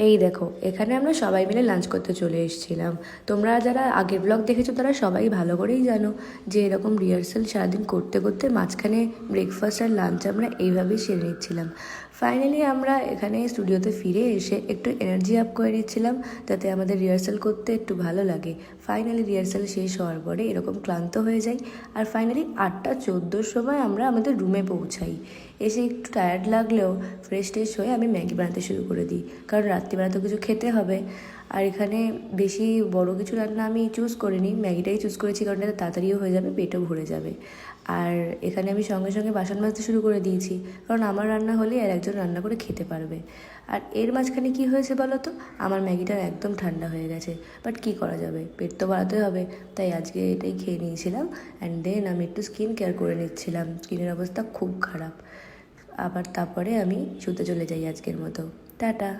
এই দেখো, এখানে আমরা সবাই মিলে লাঞ্চ করতে চলে এসেছিলাম। তোমরা যারা আগের ব্লগ দেখেছো তারা সবাই ভালো করেই জানো যে এরকম রিহার্সাল সারাদিন করতে করতে মাঝখানে ব্রেকফাস্ট আর লাঞ্চ আমরা এইভাবেই সেরে নিচ্ছিলাম। ফাইনালি আমরা এখানে স্টুডিওতে ফিরে এসে একটু এনার্জি আপ করে নিচ্ছিলাম, যাতে আমাদের রিহার্সাল করতে একটু ভালো লাগে। ফাইনালি রিহার্সাল শেষ হওয়ার পরে এরকম ক্লান্ত হয়ে যাই, আর ফাইনালি 8টা 14-র সময় আমরা আমাদের রুমে পৌঁছাই। এসে একটু টায়ার্ড লাগলেও ফ্রেশ ট্রেশ হয়ে আমি ম্যাগি বানাতে শুরু করে দিই, কারণ রাত্রিবেলা তো কিছু খেতে হবে। আর এখানে বেশি বড় কিছু রান্না আমি চুজ করিনি, ম্যাগিটাই চুজ করেছি, কারণ এটা তাড়াতাড়িও হয়ে যাবে, পেটও ভরে যাবে। আর এখানে আমি সঙ্গে সঙ্গে বাসন মাজতে শুরু করে দিয়েছি, কারণ আমার রান্না হলে আর একজন রান্না করে খেতে পারবে। আর এর মাঝখানে কি হয়েছে বলো তো, আমার ম্যাগিটা একদম ঠান্ডা হয়ে গেছে। বাট কি করা যাবে, পেট তো বাড়াতে হবে, তাই আজকে এটাই খেয়ে নিয়েছিলাম। অ্যান্ড দেন আমি একটু স্কিন কেয়ার করে নিচ্ছিলাম, স্কিনের অবস্থা খুব খারাপ। আবার তারপরে আমি শুতে চলে যাই আজকের মতো। টাটা।